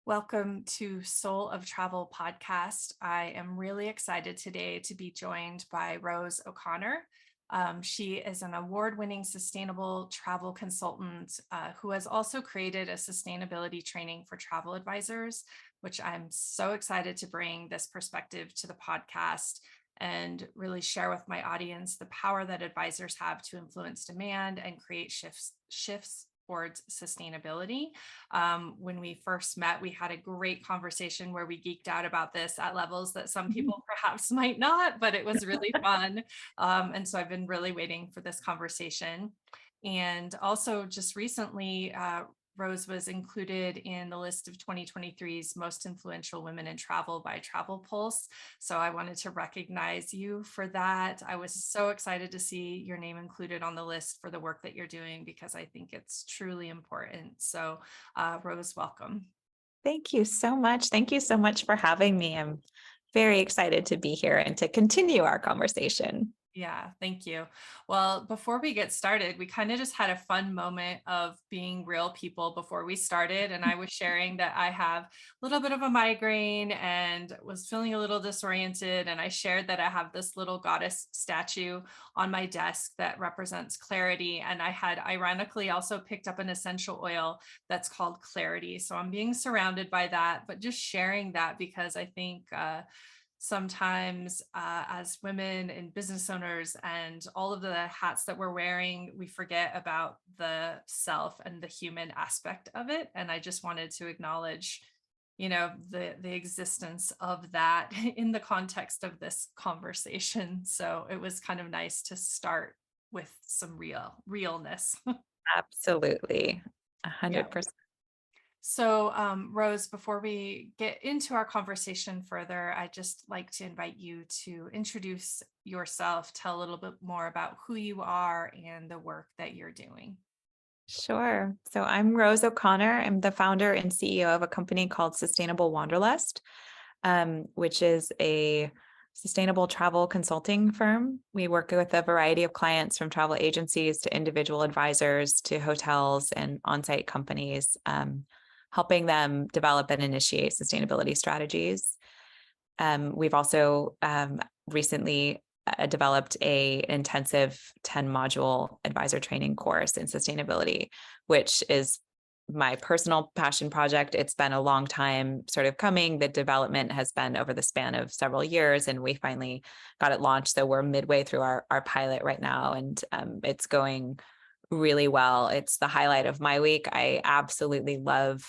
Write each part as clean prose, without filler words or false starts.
Welcome to Soul of Travel podcast. I am really excited today to be joined by Rose O'Connor. She is an award-winning sustainable travel consultant who has also created a sustainability training for travel advisors, which I'm so excited to bring this perspective to the podcast and really share with my audience the power that advisors have to influence demand and create shifts towards sustainability. When we first met, we had a great conversation where we geeked out about this at levels that some people perhaps might not, but it was really fun. And so I've been really waiting for this conversation. And also just recently, Rose was included in the list of 2023's most influential women in travel by Travel Pulse. So I wanted to recognize you for that. I was so excited to see your name included on the list for the work that you're doing because I think it's truly important. So Rose, welcome. Thank you so much. Thank you so much for having me. I'm very excited to be here and to continue our conversation. Yeah, thank you. Well, before we get started, we kind of just had a fun moment of being real people before we started. And I was sharing that I have a little bit of a migraine and was feeling a little disoriented. And I shared that I have this little goddess statue on my desk that represents clarity. And I had ironically also picked up an essential oil that's called Clarity. So I'm being surrounded by that, but just sharing that because I think, sometimes as women and business owners and all of the hats that we're wearing, we forget about the self and the human aspect of it. And I just wanted to acknowledge, the existence of that in the context of this conversation. So it was kind of nice to start with some realness. Absolutely. Yeah. 100%. So, Rose, before we get into our conversation further, I'd just like to invite you to introduce yourself, tell a little bit more about who you are and the work that you're doing. Sure. So I'm Rose O'Connor. I'm the founder and CEO of a company called Sustainable Wanderlust, which is a sustainable travel consulting firm. We work with a variety of clients from travel agencies to individual advisors to hotels and on-site companies, helping them develop and initiate sustainability strategies. We've also recently developed an intensive 10-module advisor training course in sustainability, which is my personal passion project. It's been a long time sort of coming. The development has been over the span of several years, and we finally got it launched. So we're midway through our pilot right now, and it's going really well. It's the highlight of my week. I absolutely love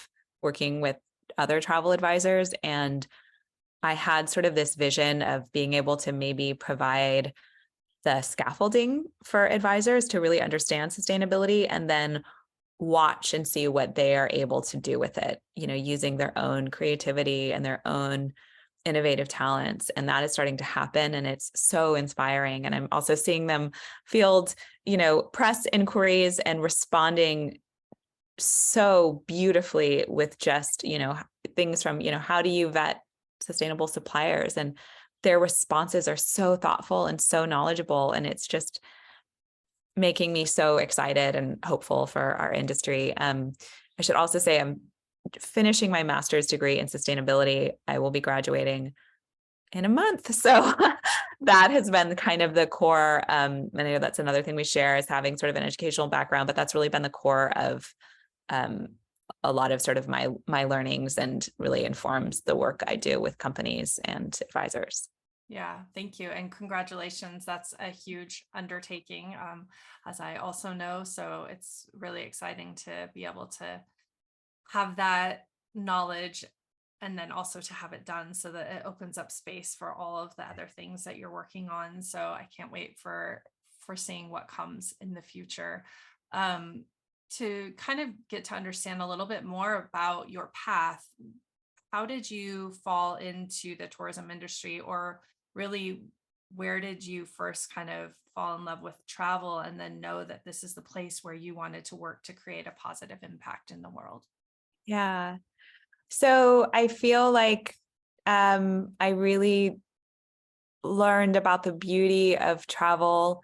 working with other travel advisors, and I had sort of this vision of being able to maybe provide the scaffolding for advisors to really understand sustainability and then watch and see what they are able to do with it, using their own creativity and their own innovative talents. And that is starting to happen. And it's so inspiring. And I'm also seeing them field, press inquiries and responding so beautifully with just, things from, how do you vet sustainable suppliers? And their responses are so thoughtful and so knowledgeable. And it's just making me so excited and hopeful for our industry. I should also say I'm finishing my master's degree in sustainability. I will be graduating in a month. So that has been kind of the core. And I know that's another thing we share is having sort of an educational background, but that's really been the core of a lot of sort of my learnings and really informs the work I do with companies and advisors. Yeah, thank you. And congratulations. That's a huge undertaking, as I also know. So it's really exciting to be able to have that knowledge and then also to have it done so that it opens up space for all of the other things that you're working on. So I can't wait for seeing what comes in the future. To kind of get to understand a little bit more about your path, how did you fall into the tourism industry, or really where did you first kind of fall in love with travel and then know that this is the place where you wanted to work to create a positive impact in the world? Yeah. So I feel like I really learned about the beauty of travel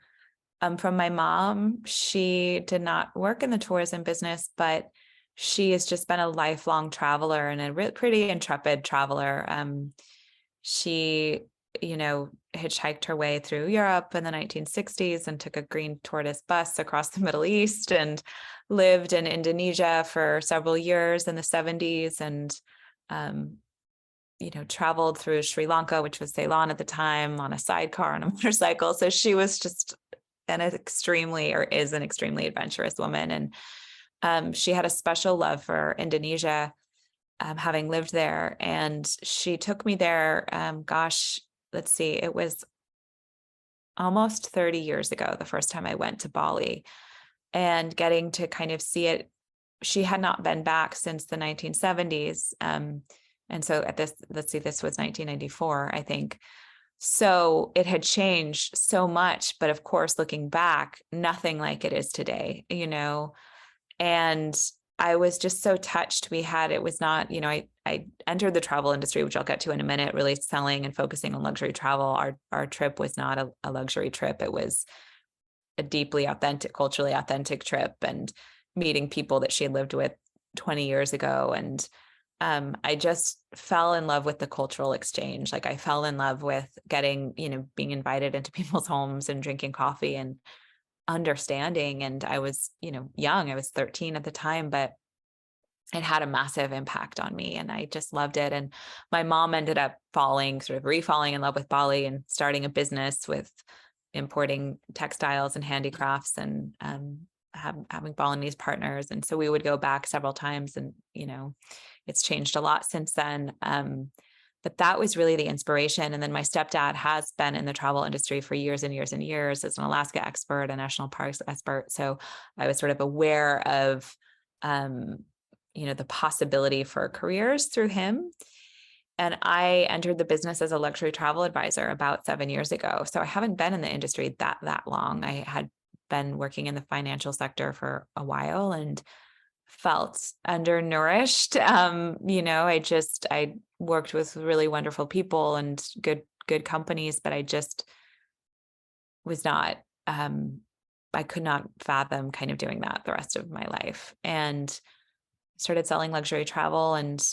from my mom. She did not work in the tourism business, but she has just been a lifelong traveler and a pretty intrepid traveler. She, hitchhiked her way through Europe in the 1960s and took a green tortoise bus across the Middle East and lived in Indonesia for several years in the 70s and, traveled through Sri Lanka, which was Ceylon at the time, on a sidecar on a motorcycle. So she was just is an extremely adventurous woman. And she had a special love for Indonesia, having lived there. And she took me there, let's see, it was almost 30 years ago, the first time I went to Bali, and getting to kind of see it. She had not been back since the 1970s. And so this was 1994, I think. So it had changed so much, but of course, looking back, nothing like it is today, and I was just so touched. It was not, I entered the travel industry, which I'll get to in a minute, really selling and focusing on luxury travel. Our trip was not a luxury trip. It was a deeply authentic, culturally authentic trip, and meeting people that she had lived with 20 years ago. And I just fell in love with the cultural exchange. Like I fell in love with being invited into people's homes and drinking coffee and understanding. And I was, young, I was 13 at the time, but it had a massive impact on me and I just loved it. And my mom ended up refalling in love with Bali and starting a business with importing textiles and handicrafts and having Balinese partners. And so we would go back several times and, it's changed a lot since then. But that was really the inspiration. And then my stepdad has been in the travel industry for years and years and years as an Alaska expert, a national parks expert. So I was sort of aware of, the possibility for careers through him. And I entered the business as a luxury travel advisor about 7 years ago. So I haven't been in the industry that long. I had been working in the financial sector for a while and felt undernourished. I worked with really wonderful people and good companies, but I just was not, I could not fathom kind of doing that the rest of my life. And started selling luxury travel and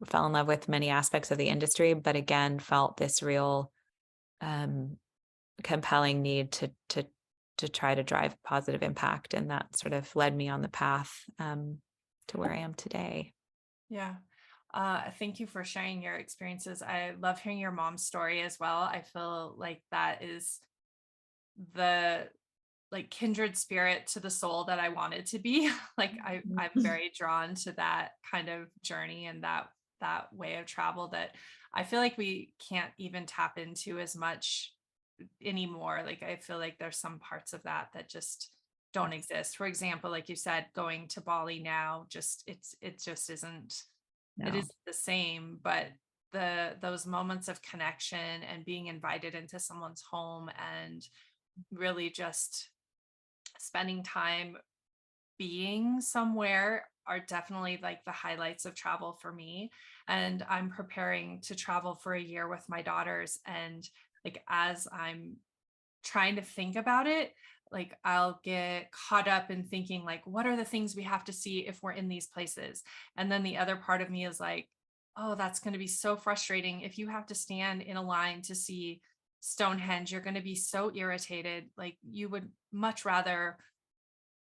fell in love with many aspects of the industry, but again, felt this real compelling need to try to drive positive impact. And that sort of led me on the path to where I am today. Yeah. Thank you for sharing your experiences. I love hearing your mom's story as well. I feel like that is the kindred spirit to the soul that I wanted to be. I'm very drawn to that kind of journey and that way of travel that I feel like we can't even tap into as much anymore. Like I feel like there's some parts of that just don't exist. For example, like you said, going to Bali now, it just isn't, it No. isn't the same, but those moments of connection and being invited into someone's home and really just spending time being somewhere are definitely like the highlights of travel for me. And I'm preparing to travel for a year with my daughters. And as I'm trying to think about it, I'll get caught up in thinking what are the things we have to see if we're in these places? And then the other part of me is like, oh, that's going to be so frustrating. If you have to stand in a line to see Stonehenge, you're going to be so irritated. You would much rather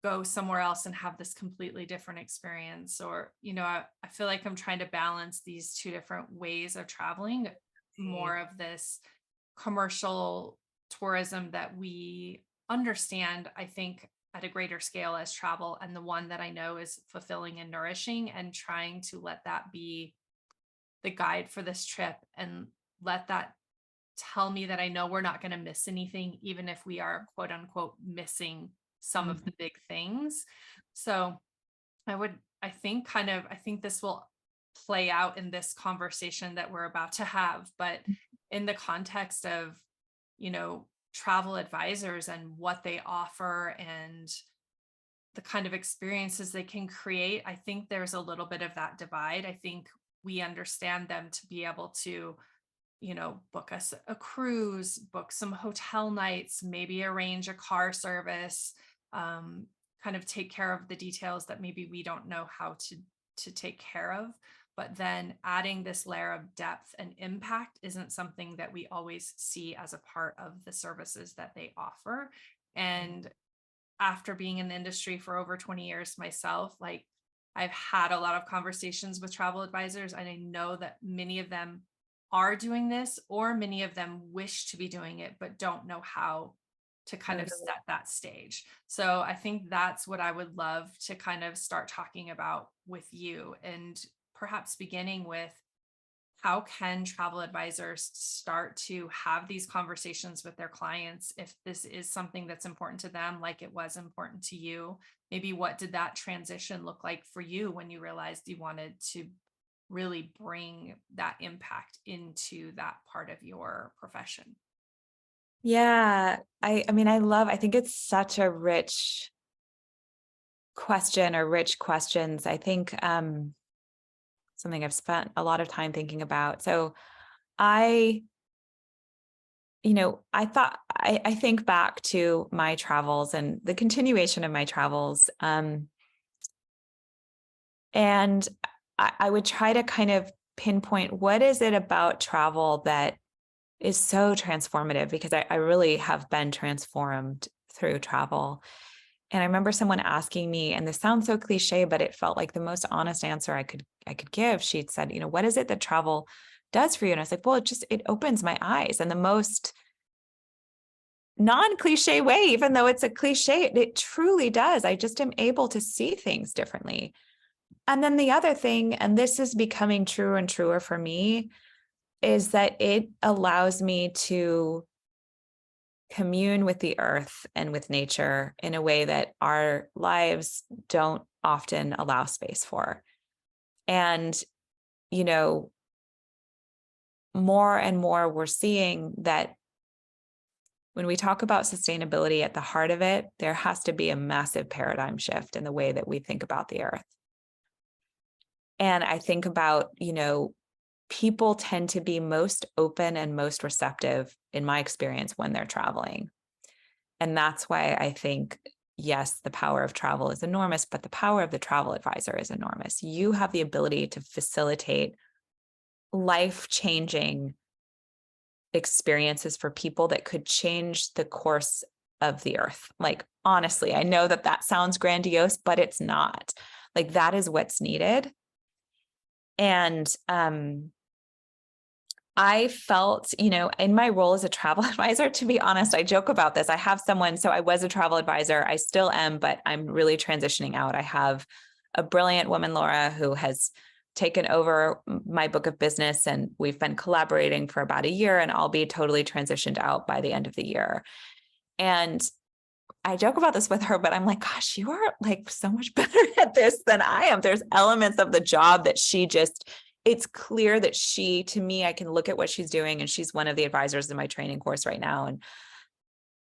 go somewhere else and have this completely different experience. Or, I feel like I'm trying to balance these two different ways of traveling, more of this commercial tourism that we understand, I think, at a greater scale as travel, and the one that I know is fulfilling and nourishing, and trying to let that be the guide for this trip and let that tell me that I know we're not going to miss anything, even if we are quote unquote missing some of the big things. So I think this will play out in this conversation that we're about to have, but in the context of, travel advisors and what they offer and the kind of experiences they can create, I think there's a little bit of that divide. I think we understand them to be able to, book us a cruise, book some hotel nights, maybe arrange a car service, kind kind of take care of the details that maybe we don't know how to take care of. But then adding this layer of depth and impact isn't something that we always see as a part of the services that they offer. And after being in the industry for over 20 years myself, like I've had a lot of conversations with travel advisors, and I know that many of them are doing this, or many of them wish to be doing it, but don't know how to kind of set that stage. So I think that's what I would love to kind of start talking about with you, and perhaps beginning with, how can travel advisors start to have these conversations with their clients if this is something that's important to them, like it was important to you? Maybe what did that transition look like for you when you realized you wanted to really bring that impact into that part of your profession? Yeah, I mean, I think it's such a rich question, or rich questions. I think something I've spent a lot of time thinking about. So I, I think back to my travels and the continuation of my travels. And I would try to kind of pinpoint, what is it about travel that is so transformative, because I really have been transformed through travel. And I remember someone asking me, and this sounds so cliche, but it felt like the most honest answer I could give. She'd said, what is it that travel does for you? And I was like, well, it opens my eyes. And the most non-cliche way, even though it's a cliche, it truly does. I just am able to see things differently. And then the other thing, and this is becoming truer and truer for me, is that it allows me to commune with the earth and with nature in a way that our lives don't often allow space for. And, more and more we're seeing that when we talk about sustainability, at the heart of it, there has to be a massive paradigm shift in the way that we think about the earth. And I think about, people tend to be most open and most receptive, in my experience, when they're traveling. And that's why I think, yes, the power of travel is enormous, but the power of the travel advisor is enormous. You have the ability to facilitate life-changing experiences for people that could change the course of the earth. Like, honestly, I know that sounds grandiose, but it's not. Like, that is what's needed. And I felt, in my role as a travel advisor, to be honest, I joke about this. I have someone, so I was a travel advisor. I still am, but I'm really transitioning out. I have a brilliant woman, Laura, who has taken over my book of business, and we've been collaborating for about a year, and I'll be totally transitioned out by the end of the year. And I joke about this with her, but I'm like, gosh, you are like so much better at this than I am. There's elements of the job that it's clear that to me, I can look at what she's doing, and she's one of the advisors in my training course right now. And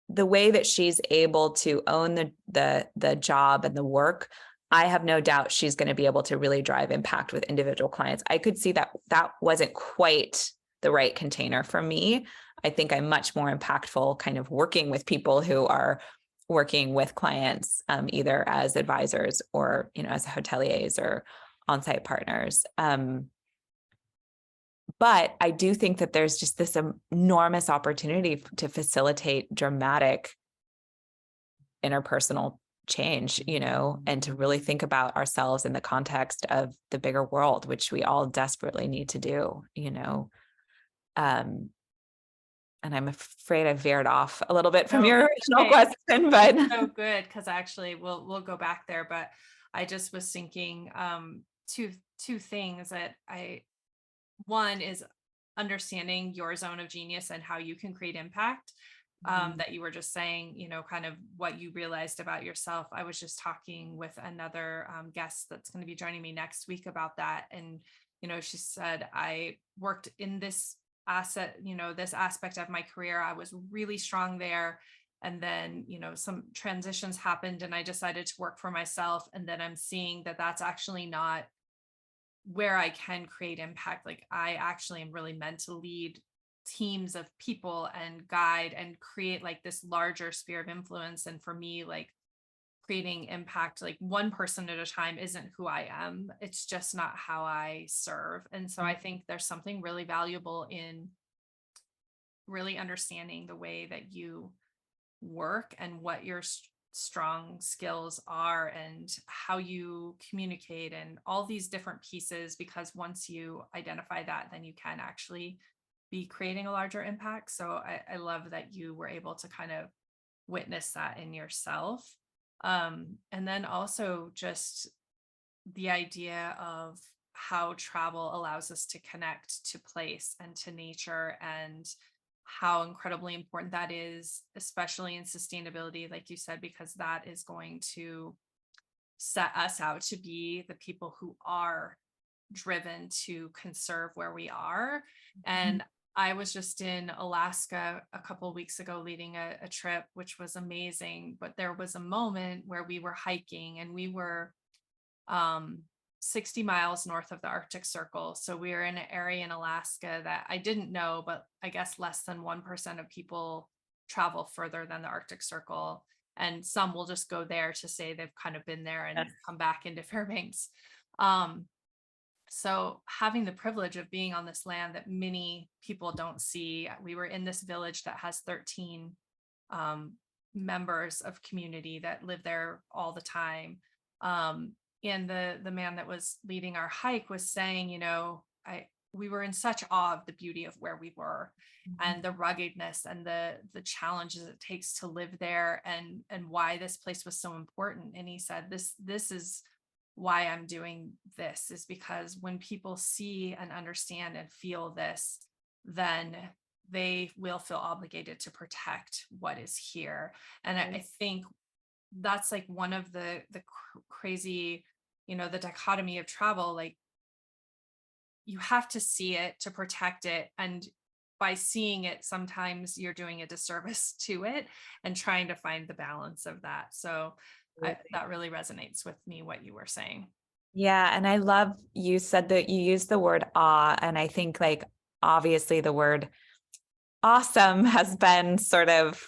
the way that she's able to own the job and the work, I have no doubt she's going to be able to really drive impact with individual clients. I could see that wasn't quite the right container for me. I think I'm much more impactful kind of working with people who are working with clients, either as advisors or, as hoteliers or on-site partners. But I do think that there's just this enormous opportunity to facilitate dramatic interpersonal change, and to really think about ourselves in the context of the bigger world, which we all desperately need to do, and I'm afraid I veered off a little bit from your original question, but it's so good, because actually we'll go back there. But I just was thinking two things that one is understanding your zone of genius and how you can create impact. That you were just saying, kind of what you realized about yourself. I was just talking with another guest that's going to be joining me next week about that. And, she said, I worked in this this aspect of my career. I was really strong there. And then, some transitions happened, and I decided to work for myself. And then I'm seeing that that's actually not where I can create impact. Like, I actually am really meant to lead teams of people and guide and create like this larger sphere of influence. And for me, like, creating impact, like one person at a time isn't who I am. It's just not how I serve. And so I think there's something really valuable in really understanding the way that you work and what your strong skills are and how you communicate and all these different pieces, because once you identify that, then you can actually be creating a larger impact. So I love that you were able to kind of witness that in yourself. And then also just the idea of how travel allows us to connect to place and to nature, and how incredibly important that is, especially in sustainability, like you said, because that is going to set us out to be the people who are driven to conserve where we are. And I was just in Alaska a couple of weeks ago leading a trip, which was amazing. But there was a moment where we were hiking and we were um, 60 miles north of the Arctic Circle. So we were in an area in Alaska that I didn't know, but I guess less than 1% of people travel further than the Arctic Circle. And some will just go there to say they've kind of been there and Yes. come back into Fairbanks. Um, so having the privilege of being on this land that many people don't see, we were in this village that has 13 um, members of community that live there all the time. And the man that was leading our hike was saying, we were in such awe of the beauty of where we were and the ruggedness and the challenges it takes to live there, and why this place was so important. And he said, this is why I'm doing this, is because when people see and understand and feel this, then they will feel obligated to protect what is here. And I think that's like one of the crazy, the dichotomy of travel. Like, you have to see it to protect it, and by seeing it, sometimes you're doing a disservice to it, and trying to find the balance of that. So that really resonates with me, what you were saying. Yeah. And I love you said that you used the word awe. And I think like obviously the word awesome has been sort of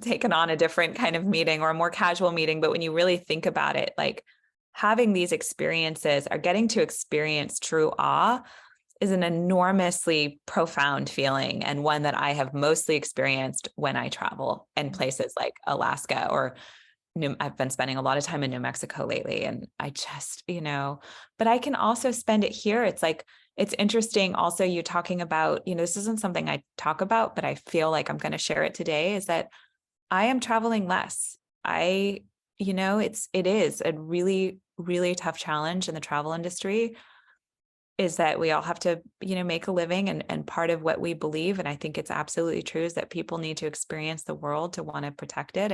taken on a different kind of meaning or a more casual meaning. But when you really think about it, like having these experiences or getting to experience true awe is an enormously profound feeling, and one that I have mostly experienced when I travel in places like Alaska or I've been spending a lot of time in New Mexico lately, and I just, but I can also spend it here. It's like, it's interesting also you talking about, this isn't something I talk about, but I feel like I'm going to share it today, is that I am traveling less. It is a really, really tough challenge in the travel industry, is that we all have to, make a living, and part of what we believe, and I think it's absolutely true, is that people need to experience the world to want to protect it.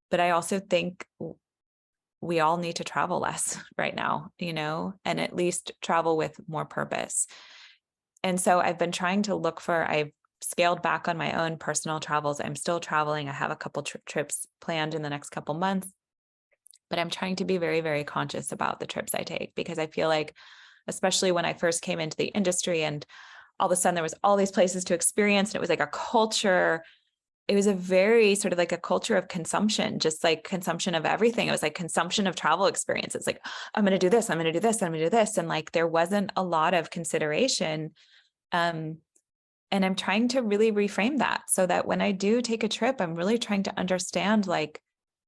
But I also think we all need to travel less right now, and at least travel with more purpose. And so I've been trying to I've scaled back on my own personal travels. I'm still traveling. I have a couple trips planned in the next couple months, but I'm trying to be very, very conscious about the trips I take, because I feel like, especially when I first came into the industry and all of a sudden there was all these places to experience, and it was like a culture. It was a very sort of like a culture of consumption, just like consumption of everything. It was like consumption of travel experiences. Like, I'm going to do this, I'm going to do this, I'm going to do this. And like, there wasn't a lot of consideration. And I'm trying to really reframe that, so that when I do take a trip, I'm really trying to understand, like,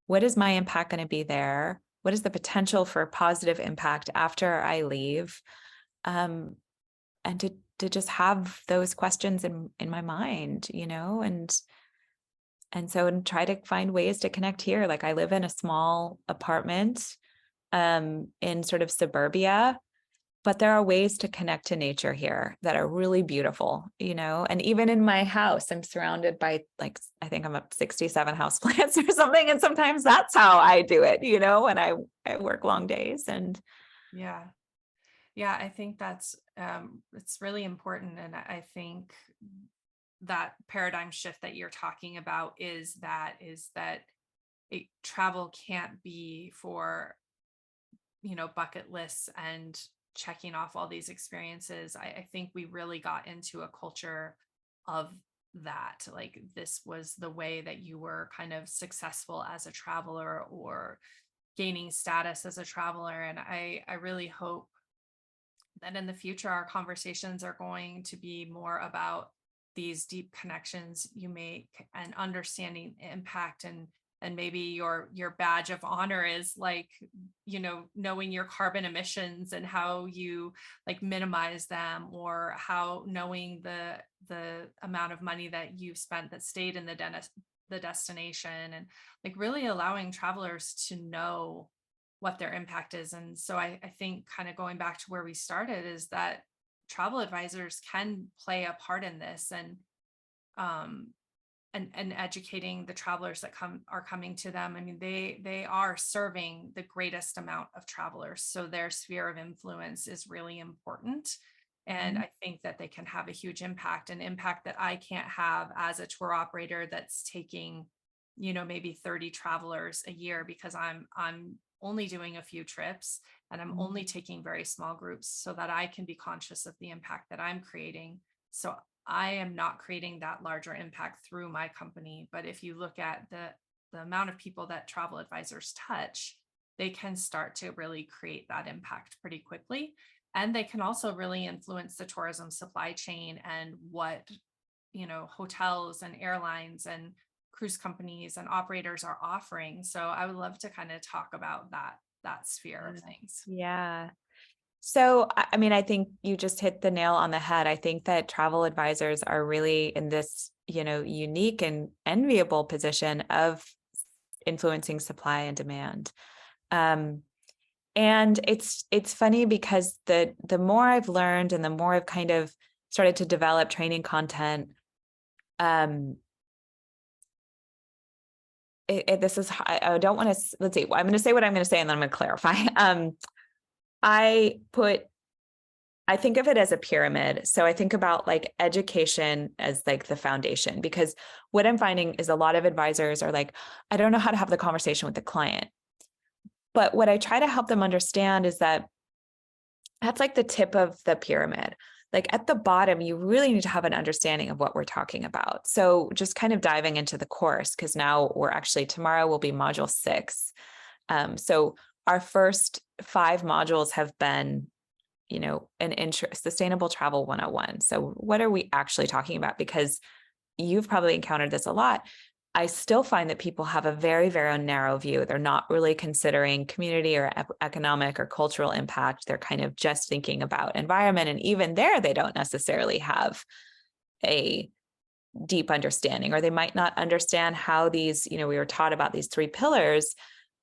what is my impact going to be there? What is the potential for positive impact after I leave? And to just have those questions in my mind, and try to find ways to connect here. Like, I live in a small apartment in sort of suburbia, but there are ways to connect to nature here that are really beautiful, and even in my house, I'm surrounded by, like, I think I'm up 67 houseplants or something. And sometimes that's how I do it, when I work long days. And Yeah. Yeah, I think that's it's really important. And I think that paradigm shift that you're talking about is that travel can't be for, bucket lists and checking off all these experiences. I think we really got into a culture of that, like this was the way that you were kind of successful as a traveler or gaining status as a traveler. And I really hope that in the future, our conversations are going to be more about these deep connections you make and understanding impact, and maybe your badge of honor is like, knowing your carbon emissions and how you like minimize them, or how knowing the amount of money that you've spent that stayed in the destination, and like really allowing travelers to know what their impact is. And so I think kind of going back to where we started is that travel advisors can play a part in this, um, and educating the travelers that are coming to them. I mean, they are serving the greatest amount of travelers, so their sphere of influence is really important. And Mhm. I think that they can have a huge impact, an impact that I can't have as a tour operator that's taking, maybe 30 travelers a year, because I'm only doing a few trips and I'm Mhm. only taking very small groups so that I can be conscious of the impact that I'm creating. So I am not creating that larger impact through my company. But if you look at the amount of people that travel advisors touch, they can start to really create that impact pretty quickly. And they can also really influence the tourism supply chain and what, hotels and airlines and cruise companies and operators are offering. So I would love to kind of talk about that sphere of Yeah. things. Yeah. So, I mean, I think you just hit the nail on the head. I think that travel advisors are really in this, unique and enviable position of influencing supply and demand. Um, and it's funny because the more I've learned and the more I've kind of started to develop training content, um, this is I don't want to. Let's see. I'm going to say what I'm going to say, and then I'm going to clarify. I put I think of it as a pyramid. So I think about like education as like the foundation, because what I'm finding is a lot of advisors are like, I don't know how to have the conversation with the client. But what I try to help them understand is that that's like the tip of the pyramid. Like at the bottom, you really need to have an understanding of what we're talking about. So just kind of diving into the course, because now tomorrow will be module 6. So our first 5 modules have been an sustainable travel 101. So what are we actually talking about? Because you've probably encountered this a lot. I still find that people have a very, very narrow view. They're not really considering community or economic or cultural impact. They're kind of just thinking about environment. And even there, they don't necessarily have a deep understanding, or they might not understand how these, we were taught about these 3 pillars,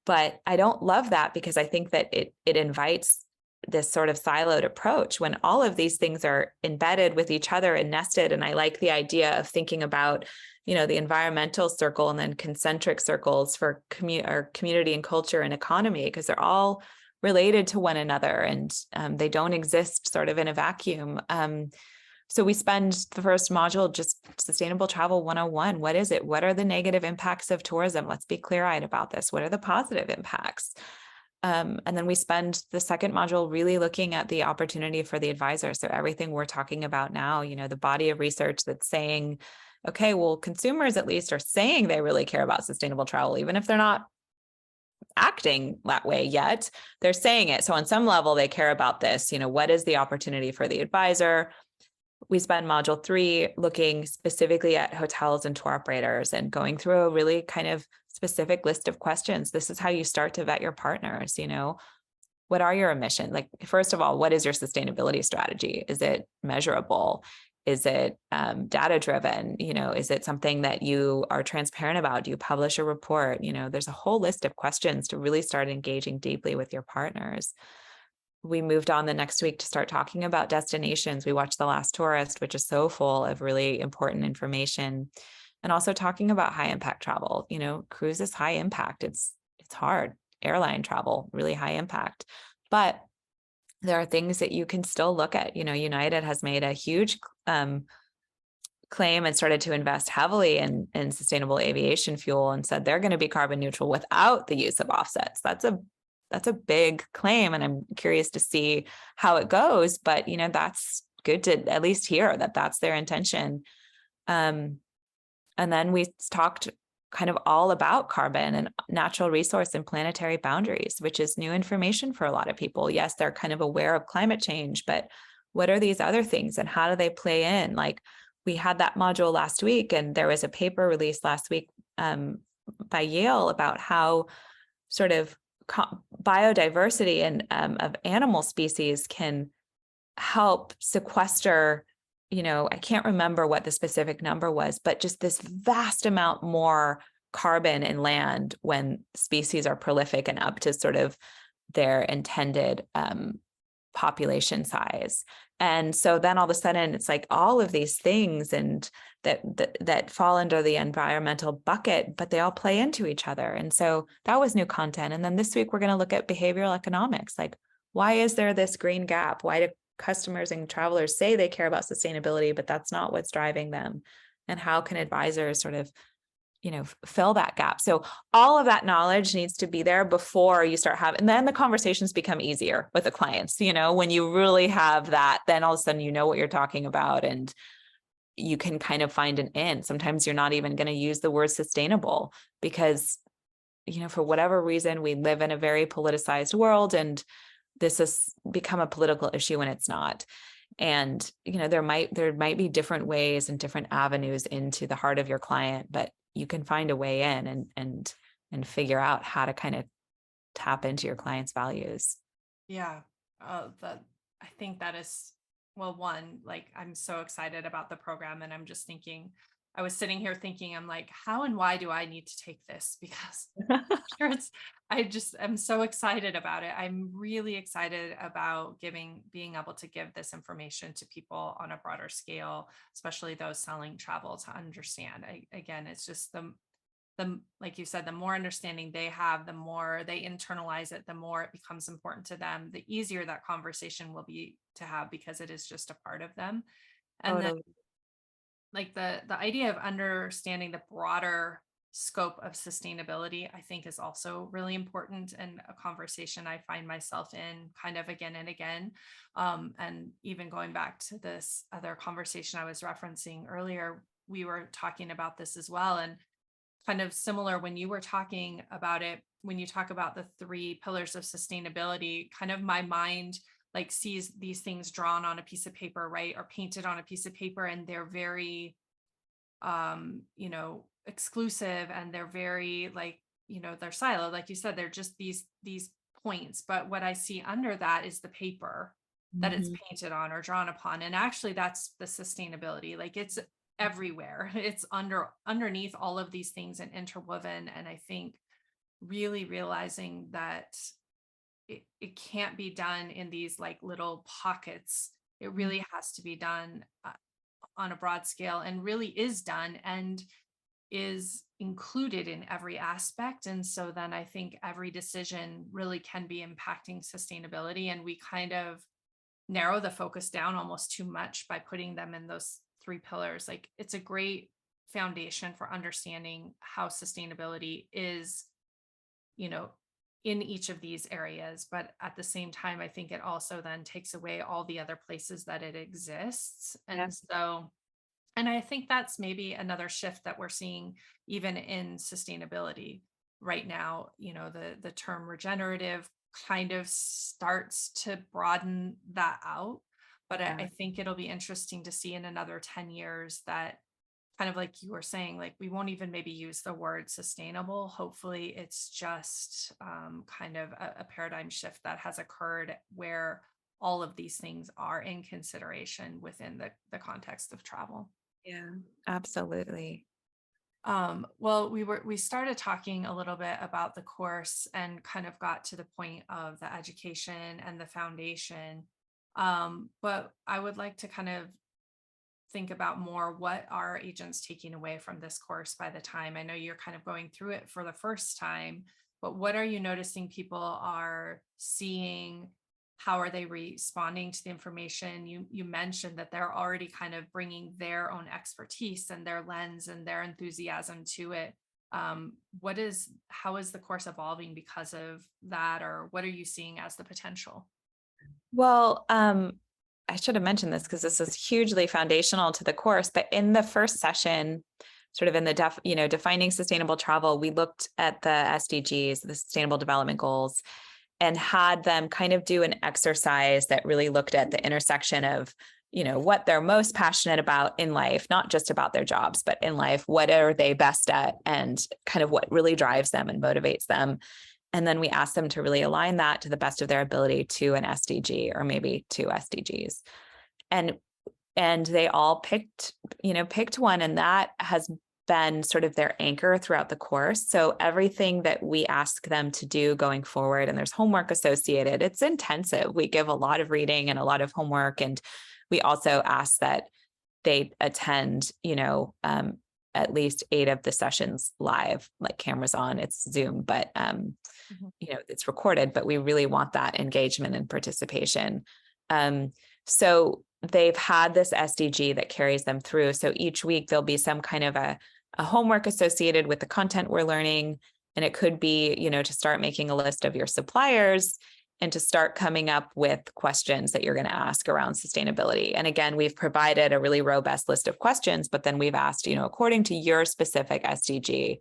but I don't love that, because I think that it invites this sort of siloed approach when all of these things are embedded with each other and nested. And I like the idea of thinking about, the environmental circle and then concentric circles for community and culture and economy, because they're all related to one another, and they don't exist sort of in a vacuum. So we spend the first module just sustainable travel 101. What is it? What are the negative impacts of tourism? Let's be clear-eyed about this. What are the positive impacts? And then we spend the second module really looking at the opportunity for the advisor. So everything we're talking about now, the body of research that's saying, okay, well, consumers at least are saying they really care about sustainable travel, even if they're not acting that way yet, they're saying it. So on some level, they care about this. What is the opportunity for the advisor? We spend module 3 looking specifically at hotels and tour operators and going through a really kind of specific list of questions. This is how you start to vet your partners. What are your emissions? Like, first of all, what is your sustainability strategy? Is it measurable? Is it data driven? Is it something that you are transparent about? Do you publish a report? There's a whole list of questions to really start engaging deeply with your partners. We moved on the next week to start talking about destinations. We watched The Last Tourist, which is so full of really important information, and also talking about high impact travel. Cruise is high impact. It's hard. Airline travel, really high impact, but there are things that you can still look at. United has made a huge claim and started to invest heavily in sustainable aviation fuel and said they're going to be carbon neutral without the use of offsets. That's a big claim, and I'm curious to see how it goes. But that's good to at least hear that that's their intention. And then we talked kind of all about carbon and natural resource and planetary boundaries, which is new information for a lot of people. Yes, they're kind of aware of climate change, but what are these other things and how do they play in? Like we had that module last week, and there was a paper released last week by Yale about how sort of biodiversity and of animal species can help sequester, I can't remember what the specific number was, but just this vast amount more carbon in land when species are prolific and up to sort of their intended population size. And so then all of a sudden it's like all of these things and that fall under the environmental bucket, but they all play into each other. And so that was new content. And then this week we're going to look at behavioral economics. Like, why is there this green gap? Why do customers and travelers say they care about sustainability, but that's not what's driving them? And how can advisors sort of fill that gap? So all of that knowledge needs to be there before you start having, and then the conversations become easier with the clients. When you really have that, then all of a sudden, what you're talking about and you can kind of find an in. Sometimes you're not even going to use the word sustainable because, for whatever reason, we live in a very politicized world and this has become a political issue when it's not. And, there might be different ways and different avenues into the heart of your client, but you can find a way in and figure out how to kind of tap into your client's values. Yeah. I think that is, well, one, like I'm so excited about the program, and I'm just thinking, I was sitting here thinking, I'm like, how and why do I need to take this? Because sure I'm so excited about it. I'm really excited about being able to give this information to people on a broader scale, especially those selling travel, to understand. Again, it's just like you said, the more understanding they have, the more they internalize it, the more it becomes important to them, the easier that conversation will be to have because it is just a part of them. And then Totally. like the idea of understanding the broader scope of sustainability, I think, is also really important, and a conversation I find myself in kind of again and again. And even going back to this other conversation I was referencing earlier, we were talking about this as well, and kind of similar when you were talking about it, when you talk about the three pillars of sustainability, kind of my mind like sees these things drawn on a piece of paper, right, or painted on a piece of paper, and they're very exclusive, and they're very like, they're siloed, like you said, they're just these points. But what I see under that is the paper that it's Mhm. painted on or drawn upon, and actually that's the sustainability. Like it's everywhere. It's underneath all of these things and interwoven. And I think really realizing that it can't be done in these like little pockets. It really has to be done on a broad scale, and really is done and is included in every aspect. And so then I think every decision really can be impacting sustainability. And we kind of narrow the focus down almost too much by putting them in those three pillars. Like it's a great foundation for understanding how sustainability is, you know, in each of these areas. But at the same time, I think it also then takes away all the other places that it exists. Yeah. And so, and I think that's maybe another shift that we're seeing even in sustainability right now. The term regenerative kind of starts to broaden that out. But I Yeah. think it'll be interesting to see in another 10 years that, kind of like you were saying, like we won't even maybe use the word sustainable. Hopefully it's just kind of a paradigm shift that has occurred where all of these things are in consideration within the context of travel. Yeah, absolutely. Well, we started talking a little bit about the course and kind of got to the point of the education and the foundation. But I would like to kind of think about more, what are agents taking away from this course by the time, I know you're kind of going through it for the first time, but what are you noticing people are seeing? How are they responding to the information? You mentioned that they're already kind of bringing their own expertise and their lens and their enthusiasm to it. How is the course evolving because of that, or what are you seeing as the potential? Well, I should have mentioned this because this is hugely foundational to the course, but in the first session, sort of in the defining sustainable travel, we looked at the SDGs, the Sustainable Development Goals, and had them kind of do an exercise that really looked at the intersection of, what they're most passionate about in life, not just about their jobs, but in life, what are they best at, and kind of what really drives them and motivates them. And then we asked them to really align that to the best of their ability to an SDG, or maybe two SDGs. And they all picked one, and that has been sort of their anchor throughout the course. So everything that we ask them to do going forward, and there's homework associated, it's intensive. We give a lot of reading and a lot of homework. And we also ask that they attend, at least 8 of the sessions live, like cameras on. It's Zoom, but it's recorded, but we really want that engagement and participation. So they've had this SDG that carries them through. So each week there'll be some kind of a homework associated with the content we're learning. And it could be, to start making a list of your suppliers and to start coming up with questions that you're going to ask around sustainability. And again, we've provided a really robust list of questions, but then we've asked, according to your specific SDG,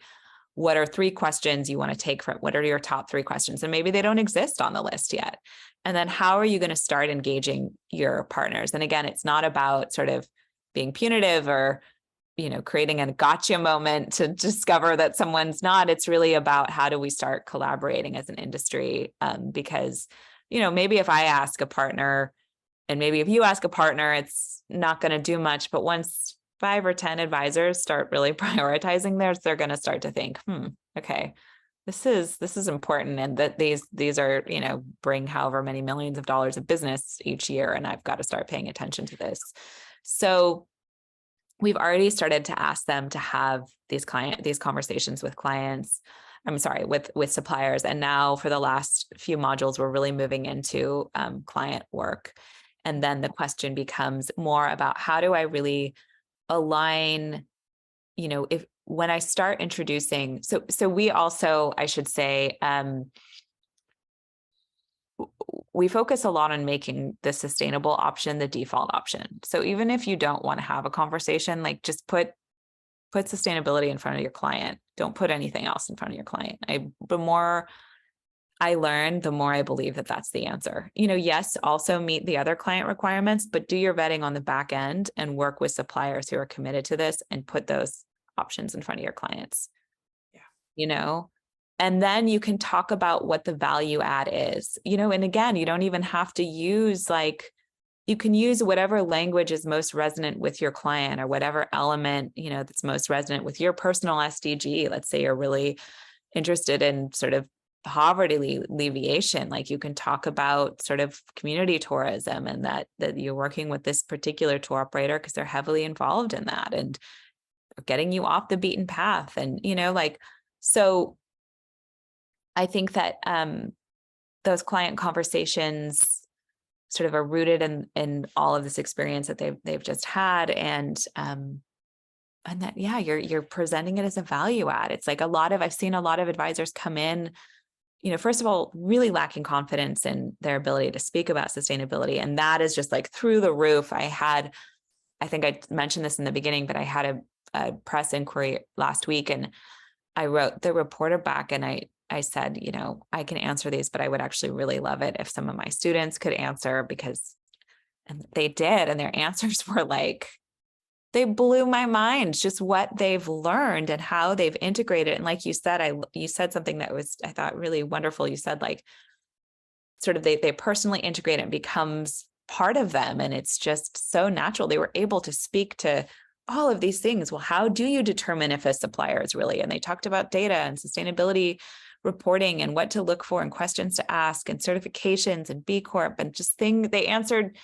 what are 3 questions you want to take from, what are your top 3 questions? And maybe they don't exist on the list yet. And then how are you going to start engaging your partners? And again, it's not about sort of being punitive or, creating a gotcha moment to discover that someone's not. It's really about how do we start collaborating as an industry? Because, maybe if I ask a partner, and maybe if you ask a partner, it's not going to do much. But once 5 or 10 advisors start really prioritizing theirs, they're going to start to think, okay, this is important. And that these are, bring however many millions of dollars of business each year. And I've got to start paying attention to this. So we've already started to ask them to have these conversations with clients. With suppliers. And now for the last few modules, we're really moving into client work. And then the question becomes more about how do I really align, when I start introducing, so we also, I should say, we focus a lot on making the sustainable option the default option. So even if you don't want to have a conversation, like just put sustainability in front of your client. Don't put anything else in front of your client. The more I learn, the more I believe that that's the answer. Yes, also meet the other client requirements, but do your vetting on the back end and work with suppliers who are committed to this and put those options in front of your clients. Yeah. And then you can talk about what the value add is, and again, you don't even have to use you can use whatever language is most resonant with your client, or whatever element, that's most resonant with your personal SDG. Let's say you're really interested in sort of poverty alleviation. Like you can talk about sort of community tourism, and that you're working with this particular tour operator because they're heavily involved in that and getting you off the beaten path. And, so I think that those client conversations sort of are rooted in all of this experience that they've just had. And that, yeah, you're presenting it as a value add. It's like I've seen a lot of advisors come in, first of all, really lacking confidence in their ability to speak about sustainability. And that is just like through the roof. I think I mentioned this in the beginning, but I had a press inquiry last week, and I wrote the reporter back, and I said, I can answer these, but I would actually really love it if some of my students could answer, and they did. And their answers were they blew my mind, just what they've learned and how they've integrated. And like you said, you said something that was, I thought, really wonderful. You said sort of they personally integrate it and becomes part of them. And it's just so natural. They were able to speak to all of these things. Well, how do you determine if a supplier is really, and they talked about data and sustainability reporting and what to look for and questions to ask and certifications and B Corp and just they answered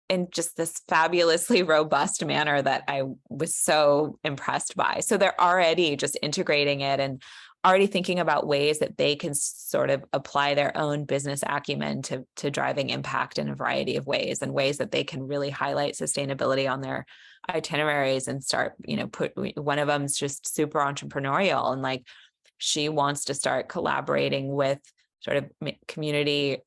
in just this fabulously robust manner that I was so impressed by. So they're already just integrating it and already thinking about ways that they can sort of apply their own business acumen to driving impact in a variety of ways, and ways that they can really highlight sustainability on their itineraries and start, one of them's just super entrepreneurial, and she wants to start collaborating with sort of community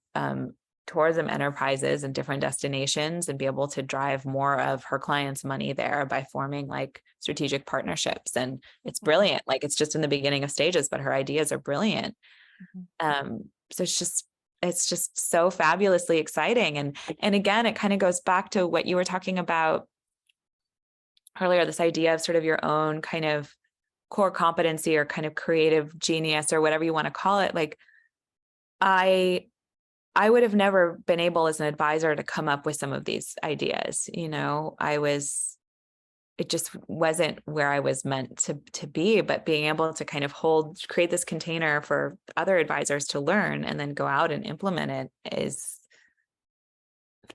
tourism enterprises and different destinations and be able to drive more of her clients' money there by forming like strategic partnerships. And it's Mhm, brilliant. Like it's just in the beginning of stages, but her ideas are brilliant. mhm. So it's just so fabulously exciting. And again, it kind of goes back to what you were talking about earlier, this idea of sort of your own kind of core competency or kind of creative genius or whatever you want to call it. Like I I would have never been able as an advisor to come up with some of these ideas. It just wasn't where I was meant to be, but being able to kind of create this container for other advisors to learn and then go out and implement it is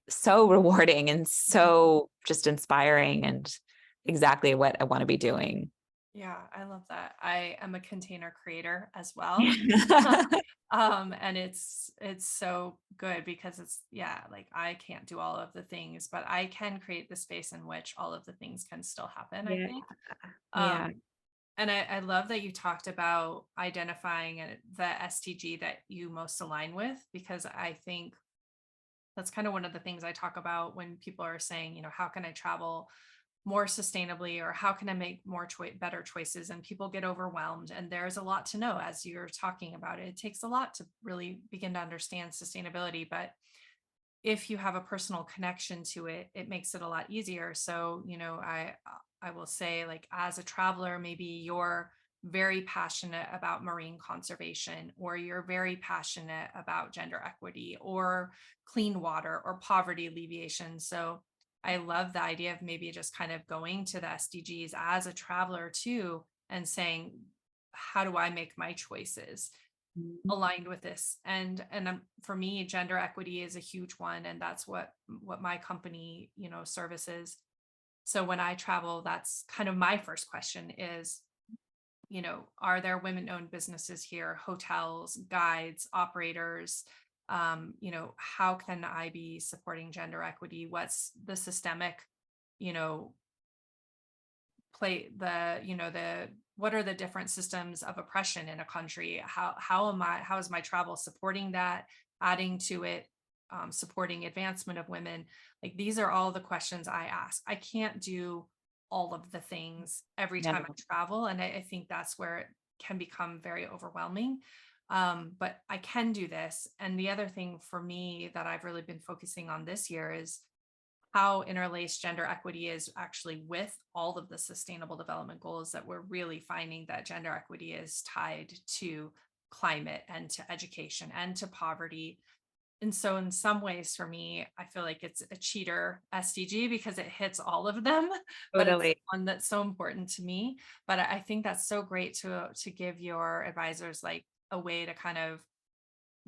so rewarding and so just inspiring and exactly what I want to be doing. Yeah, I love that. I am a container creator as well. And it's so good because it's, yeah, like I can't do all of the things, but I can create the space in which all of the things can still happen, I Yeah. think. Yeah. And I love that you talked about identifying the SDG that you most align with, because I think that's kind of one of the things I talk about when people are saying, how can I travel more sustainably, or how can I make better choices? And people get overwhelmed. And there's a lot to know, as you're talking about it. It takes a lot to really begin to understand sustainability. But if you have a personal connection to it, it makes it a lot easier. So, I will say, like, as a traveler, maybe you're very passionate about marine conservation, or you're very passionate about gender equity or clean water or poverty alleviation. So I love the idea of maybe just kind of going to the SDGs as a traveler too, and saying, how do I make my choices aligned with this? And for me, gender equity is a huge one, and that's what my company services. So when I travel, that's kind of my first question is, are there women owned businesses here, hotels, guides, operators? How can I be supporting gender equity? What's the systemic, you know play the you know the what are the different systems of oppression in a country? How is my travel supporting that, adding to it, supporting advancement of women? Like, these are all the questions I ask. I can't do all of the things every Yeah. time I travel, and I think that's where it can become very overwhelming. But I can do this. And the other thing for me that I've really been focusing on this year is how interlaced gender equity is actually with all of the sustainable development goals, that we're really finding that gender equity is tied to climate and to education and to poverty. And so in some ways, for me, I feel like it's a cheater SDG because it hits all of them, but it's Totally. one that's so important to me. But I think that's so great to give your advisors like a way to kind of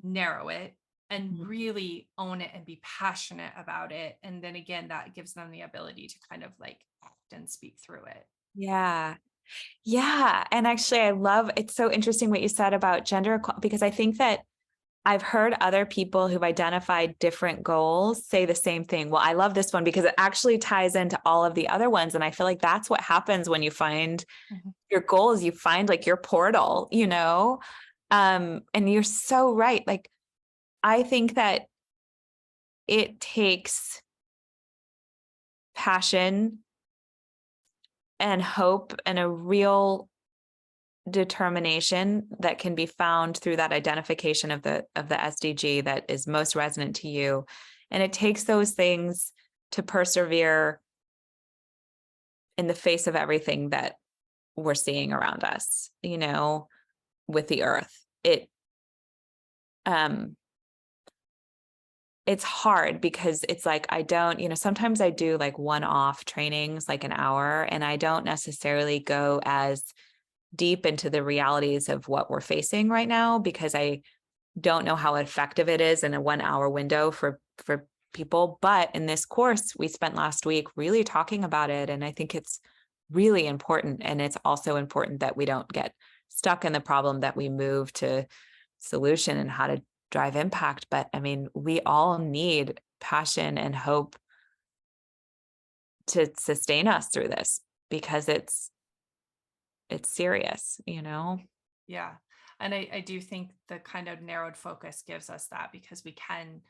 narrow it and Mhm. really own it and be passionate about it. And then again, that gives them the ability to kind of like act and speak through it. Yeah. Yeah. And actually, it's so interesting what you said about because I think that I've heard other people who've identified different goals say the same thing. Well, I love this one because it actually ties into all of the other ones. And I feel like that's what happens when you find Mhm. your goals, you find like your portal. And you're so right. Like, I think that it takes passion and hope and a real determination that can be found through that identification of the SDG that is most resonant to you. And it takes those things to persevere in the face of everything that we're seeing around us, with the earth. Um it's hard because it's like I don't, sometimes I do like one-off trainings, like an hour, and I don't necessarily go as deep into the realities of what we're facing right now because I don't know how effective it is in a 1 hour window for people. But in this course we spent last week really talking about it, and I think it's really important. And it's also important that we don't get stuck in the problem, that we move to solution and how to drive impact. But I mean, we all need passion and hope to sustain us through this because it's serious. Yeah. And I do think the kind of narrowed focus gives us that, because we can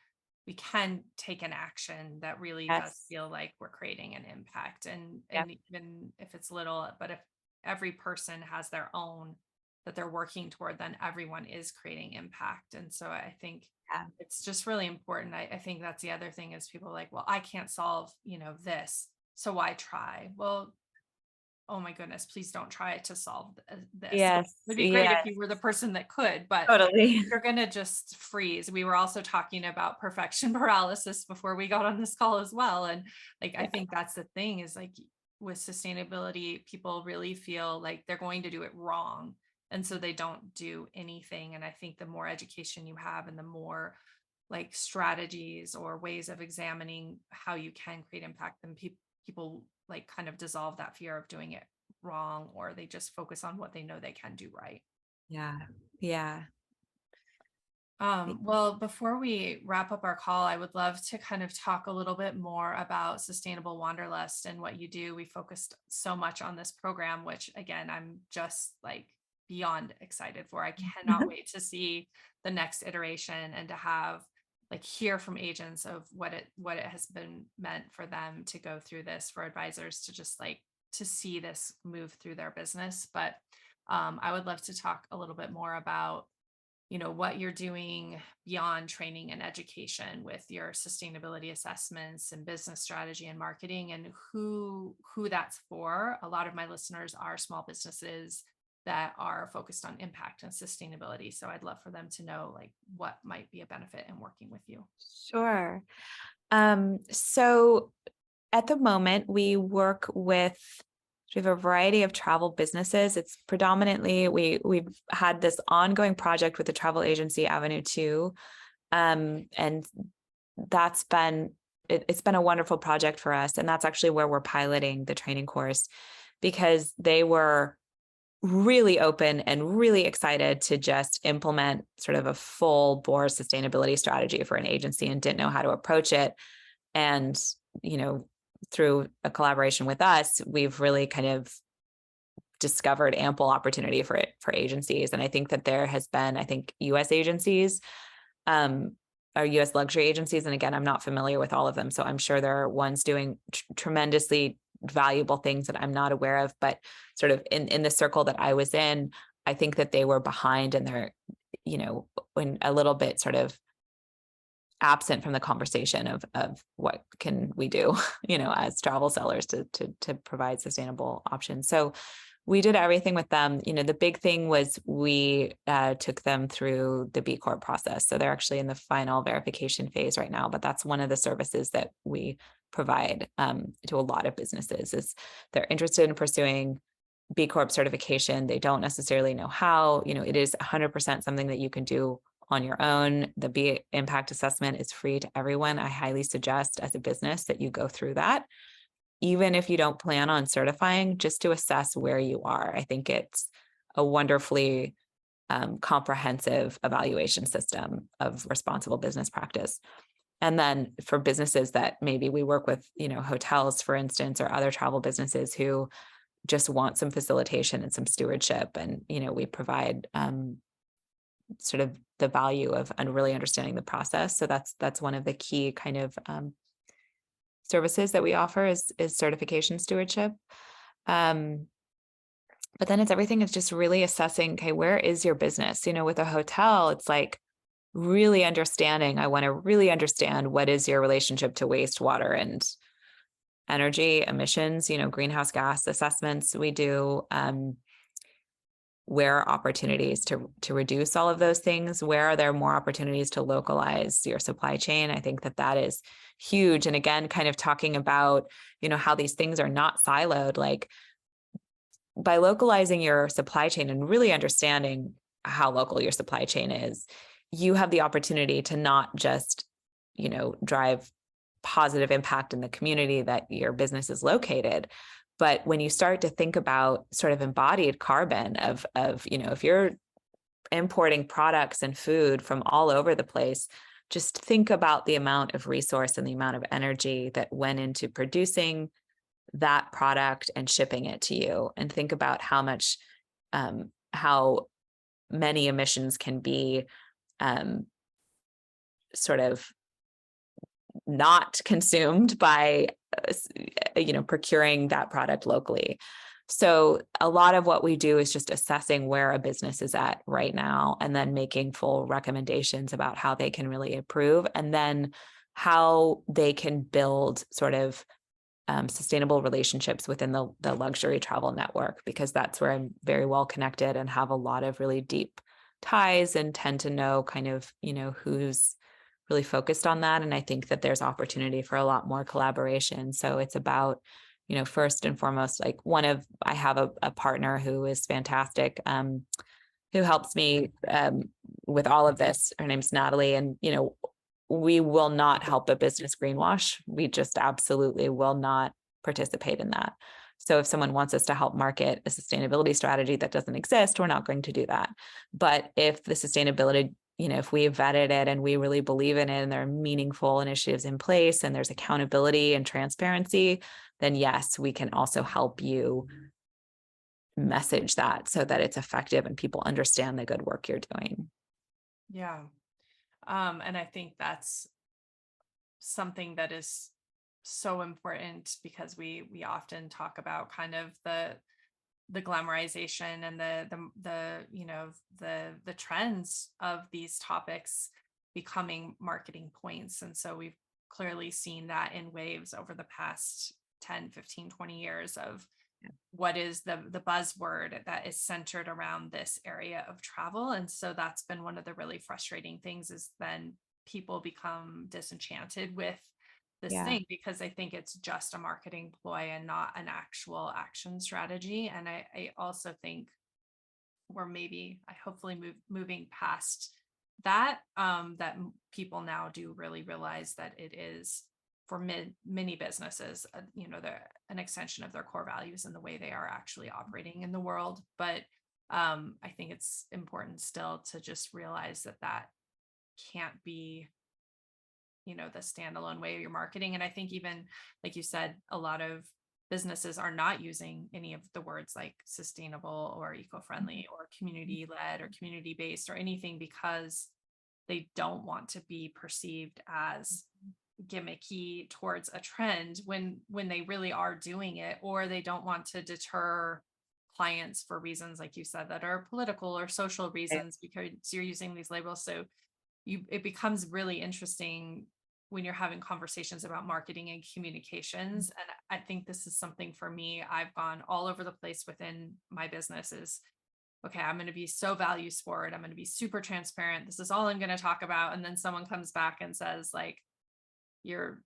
we can take an action that really does Yes. feel like we're creating an impact. And Yep. even if it's little, but if every person has their own that they're working toward, then everyone is creating impact. And so I think Yeah. it's just really important. I think that's the other thing is people are like, well, I can't solve, this. So why try? Well, oh my goodness, please don't try to solve this. It Yes. would be great if Yes. you were the person that could, but Totally. you're going to just freeze. We were also talking about perfection paralysis before we got on this call as well. And like, I Yeah. think that's the thing is like with sustainability, people really feel like they're going to do it wrong. And so they don't do anything. And I think the more education you have and the more like strategies or ways of examining how you can create impact, then people like kind of dissolve that fear of doing it wrong, or they just focus on what they know they can do right. Yeah. Yeah. Well, before we wrap up our call, I would love to kind of talk a little bit more about Sustainable Wanderlust and what you do. We focused so much on this program, which again, I'm just like beyond excited for. I cannot wait to see the next iteration and to have like hear from agents of what it has been meant for them to go through this, for advisors to just like to see this move through their business. But I would love to talk a little bit more about what you're doing beyond training and education with your sustainability assessments and business strategy and marketing, and who that's for. A lot of my listeners are small businesses that are focused on impact and sustainability, so I'd love for them to know like what might be a benefit in working with you. Sure. So at the moment, we have a variety of travel businesses. It's predominantly we've had this ongoing project with the travel agency Avenue 2. And it's been a wonderful project for us. And that's actually where we're piloting the training course, because they were really open and really excited to just implement sort of a full bore sustainability strategy for an agency and didn't know how to approach it. And, through a collaboration with us, we've really kind of discovered ample opportunity for agencies. And I think that there has been, US agencies, or US luxury agencies. And again, I'm not familiar with all of them. So I'm sure there are ones doing tremendously valuable things that I'm not aware of, but sort of in the circle that I was in, I think that they were behind and they're, in a little bit sort of absent from the conversation of what can we do, as travel sellers to provide sustainable options. So we did everything with them. The big thing was we took them through the B Corp process. So they're actually in the final verification phase right now, but that's one of the services that we provide to a lot of businesses is they're interested in pursuing B Corp certification. They don't necessarily know how. It is 100% something that you can do on your own. The B impact assessment is free to everyone. I highly suggest as a business that you go through that, even if you don't plan on certifying, just to assess where you are. I think it's a wonderfully comprehensive evaluation system of responsible business practice. And then for businesses that maybe we work with, hotels, for instance, or other travel businesses who just want some facilitation and some stewardship. And, we provide sort of the value of really understanding the process. So that's one of the key kind of services that we offer is certification stewardship. But then everything is just really assessing, okay, where is your business? With a hotel, it's like really understanding. I want to really understand what is your relationship to wastewater and energy emissions, greenhouse gas assessments we do. Where are opportunities to reduce all of those things? Where are there more opportunities to localize your supply chain? I think that is huge. And again, kind of talking about, how these things are not siloed, like by localizing your supply chain and really understanding how local your supply chain is, you have the opportunity to not just, drive positive impact in the community that your business is located. But when you start to think about sort of embodied carbon of, if you're importing products and food from all over the place, just think about the amount of resource and the amount of energy that went into producing that product and shipping it to you, and think about how many emissions can be sort of not consumed by, procuring that product locally. So a lot of what we do is just assessing where a business is at right now and then making full recommendations about how they can really improve, and then how they can build sort of sustainable relationships within the luxury travel network, because that's where I'm very well connected and have a lot of really deep ties and tend to know kind of, who's really focused on that. And I think that there's opportunity for a lot more collaboration. So it's about, first and foremost, like I have a partner who is fantastic, who helps me with all of this. Her name's Natalie. And, we will not help a business greenwash. We just absolutely will not participate in that. So if someone wants us to help market a sustainability strategy that doesn't exist, we're not going to do that. But if the sustainability, if we vetted it and we really believe in it and there are meaningful initiatives in place and there's accountability and transparency, then yes, we can also help you message that so that it's effective and people understand the good work you're doing. Yeah. And I think that's something that is so important, because we often talk about kind of the glamorization and the trends of these topics becoming marketing points. And so we've clearly seen that in waves over the past 10, 15, 20 years of what is the buzzword that is centered around this area of travel. And so that's been one of the really frustrating things, is then people become disenchanted with this thing, because I think it's just a marketing ploy and not an actual action strategy. And I also think we're hopefully moving past that, that people now do really realize that it is, for many businesses, they're an extension of their core values and the way they are actually operating in the world. But I think it's important still to just realize that can't be, the standalone way of your marketing. And I think, even like you said, a lot of businesses are not using any of the words like sustainable or eco-friendly or community-led or community-based or anything, because they don't want to be perceived as gimmicky towards a trend when they really are doing it, or they don't want to deter clients for reasons, like you said, that are political or social reasons, because you're using these labels. So it becomes really interesting when you're having conversations about marketing and communications. And I think this is something for me, I've gone all over the place within my business. Is okay, I'm going to be so values forward, I'm going to be super transparent, this is all I'm going to talk about. And then someone comes back and says, like, you're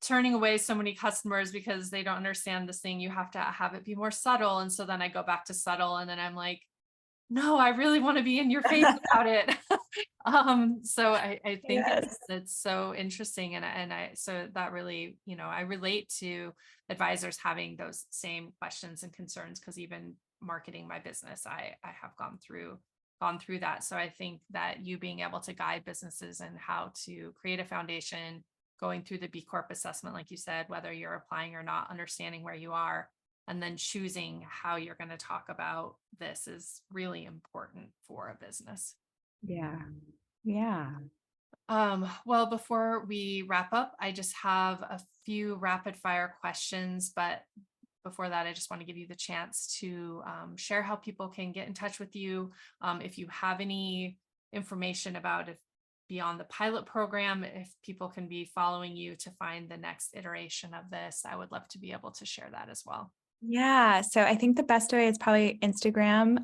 turning away so many customers because they don't understand this thing, you have to have it be more subtle. And so then I go back to subtle, and then I'm like, no, I really want to be in your face about it. So I think it's so interesting. So that really, I relate to advisors having those same questions and concerns, because even marketing my business, I have gone through that. So I think that you being able to guide businesses and how to create a foundation, going through the B Corp assessment, like you said, whether you're applying or not, understanding where you are, and then choosing how you're going to talk about this is really important for a business. Yeah. Well, before we wrap up, I just have a few rapid fire questions, but before that, I just want to give you the chance to share how people can get in touch with you. If you have any information about beyond the pilot program, if people can be following you to find the next iteration of this, I would love to be able to share that as well. Yeah. So I think the best way is probably Instagram.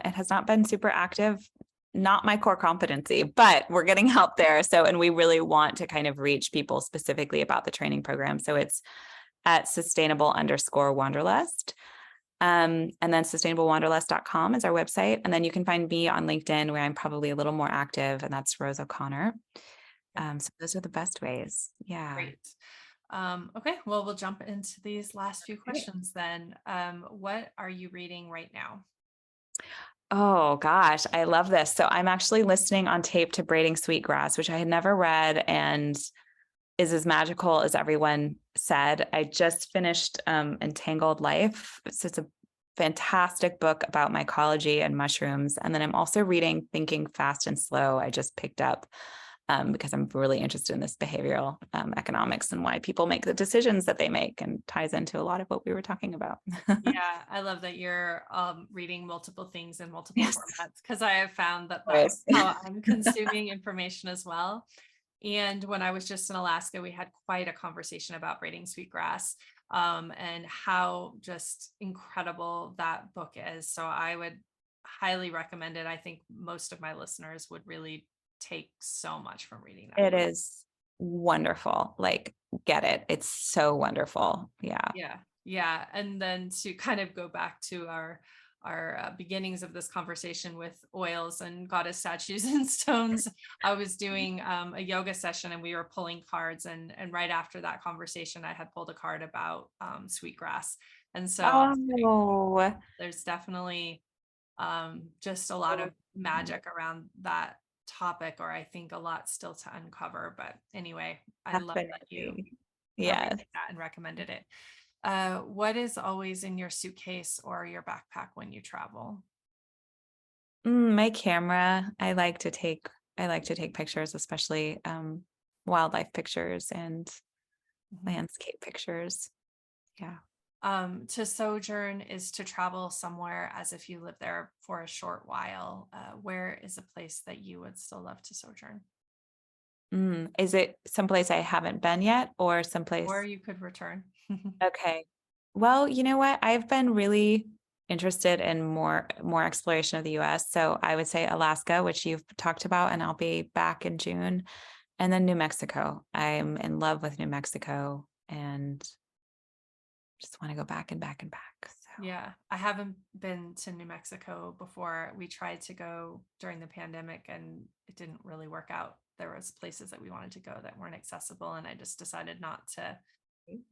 It has not been super active, not my core competency, but we're getting help there. So, and we really want to kind of reach people specifically about the training program. So it's at sustainable_wanderlust. And then sustainablewanderlust.com is our website. And then you can find me on LinkedIn, where I'm probably a little more active, and that's Rose O'Connor. So those are the best ways. Yeah. Great. Okay, well, we'll jump into these last few questions then. What are you reading right now? Oh gosh, I love this. So I'm actually listening on tape to Braiding Sweetgrass, which I had never read and is as magical as everyone said. I just finished Entangled Life. So it's a fantastic book about mycology and mushrooms. And then I'm also reading Thinking Fast and Slow. I just picked up because I'm really interested in this behavioral economics and why people make the decisions that they make, and ties into a lot of what we were talking about. Yeah, I love that you're reading multiple things in multiple Yes. formats, because I have found that that's Always. how I'm consuming information as well. And when I was just in Alaska, we had quite a conversation about braiding sweetgrass, and how just incredible that book is. So I would highly recommend it. I think most of my listeners would really take so much from reading that It book. is wonderful. Like, get it. It's so wonderful. Yeah. Yeah. Yeah. And then to kind of go back to our beginnings of this conversation with oils and goddess statues and stones, I was doing a yoga session and we were pulling cards, and right after that conversation I had pulled a card about sweetgrass. And so I was like, Oh, there's definitely just a lot of magic around that topic, or I think a lot still to uncover. But anyway, I love that you definitely. are Yes. reading that and recommended it. What is always in your suitcase or your backpack when you travel? My camera. I like to take pictures, especially wildlife pictures and Mhm. landscape pictures. Yeah. To sojourn is to travel somewhere as if you live there for a short while. Where is a place that you would still love to sojourn? Is it someplace I haven't been yet, or Or someplace? you could return. Okay. Well, you know what? I've been really interested in more exploration of the US. So I would say Alaska, which you've talked about, and I'll be back in June. And then New Mexico. I'm in love with New Mexico and just want to go back and back and back. So Yeah, I haven't been to New Mexico before. We tried to go during the pandemic and it didn't really work out. There was places that we wanted to go that weren't accessible, and I just decided not to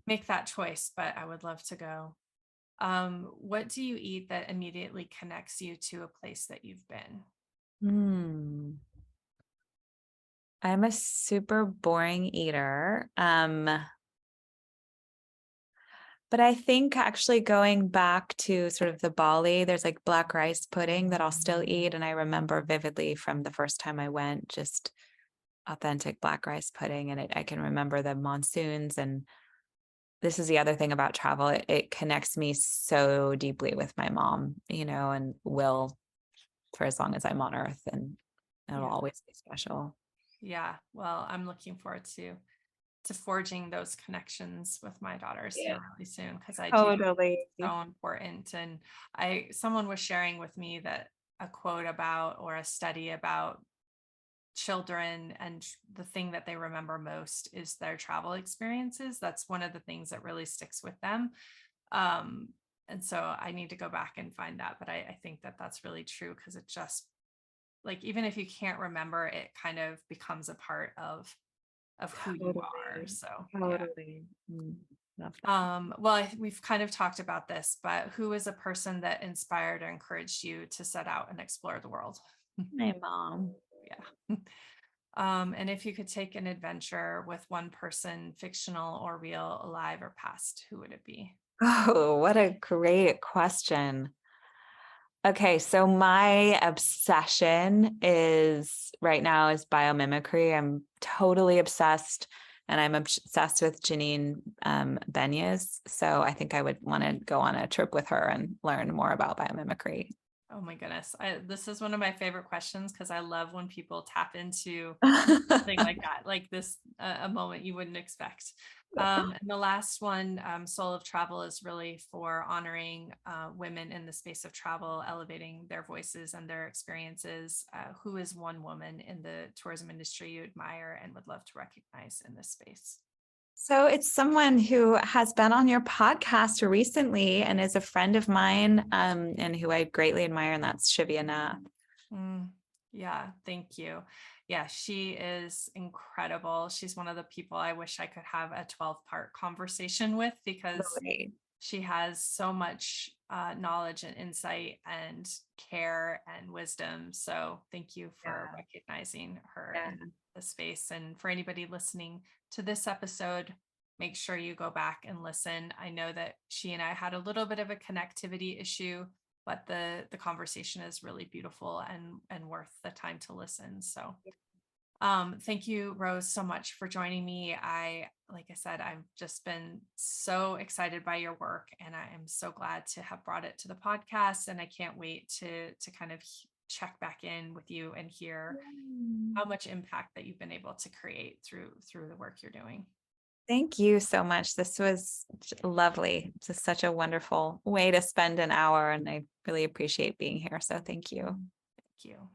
make that choice, but I would love to go. What do you eat that immediately connects you to a place that you've been? hmm. I'm a super boring eater. But I think actually going back to sort of the Bali, there's like black rice pudding that I'll still eat. And I remember vividly from the first time I went, just authentic black rice pudding. And I can remember the monsoons. And this is the other thing about travel. It connects me so deeply with my mom, and will for as long as I'm on earth. And it'll Yeah. always be special. Yeah. Well, I'm looking forward to forging those connections with my daughters Yeah, here really soon, because I do think totally. it's so important. And someone was sharing with me that a quote about, or a study about, children and the thing that they remember most is their travel experiences. That's one of the things that really sticks with them. Um, and so I need to go back and find that. But I think that that's really true, because it just, like, even if you can't remember, it kind of becomes a part of who you are. Totally. So yeah. Totally. Love that. Well, we've kind of talked about this, but who is a person that inspired or encouraged you to set out and explore the world? My mom. Yeah. And if you could take an adventure with one person, fictional or real, alive or past, who would it be? Oh, what a great question. Okay, so my obsession is right now is biomimicry. I'm totally obsessed, and I'm obsessed with Janine Benyes. So I think I would want to go on a trip with her and learn more about biomimicry. Oh my goodness. This is one of my favorite questions, because I love when people tap into something like that, like this, a moment you wouldn't expect. And the last one, Soul of Travel, is really for honoring women in the space of travel, elevating their voices and their experiences. Who is one woman in the tourism industry you admire and would love to recognize in this space? So it's someone who has been on your podcast recently and is a friend of mine, and who I greatly admire, and that's Shivya Nath. Mm, yeah, thank you. Yeah, she is incredible. She's one of the people I wish I could have a 12-part conversation with, because Totally. she has so much knowledge and insight and care and wisdom. So thank you for Yeah. recognizing her Yeah. in the space. And for anybody listening to this episode, make sure you go back and listen. I know that she and I had a little bit of a connectivity issue, but the conversation is really beautiful and worth the time to listen. So Thank you, Rose, so much for joining me. Like I said, I've just been so excited by your work, and I am so glad to have brought it to the podcast. And I can't wait to kind of check back in with you and hear Mm. how much impact that you've been able to create through the work you're doing. Thank you so much. This was lovely. It's such a wonderful way to spend an hour, and I really appreciate being here. So thank you. Thank you.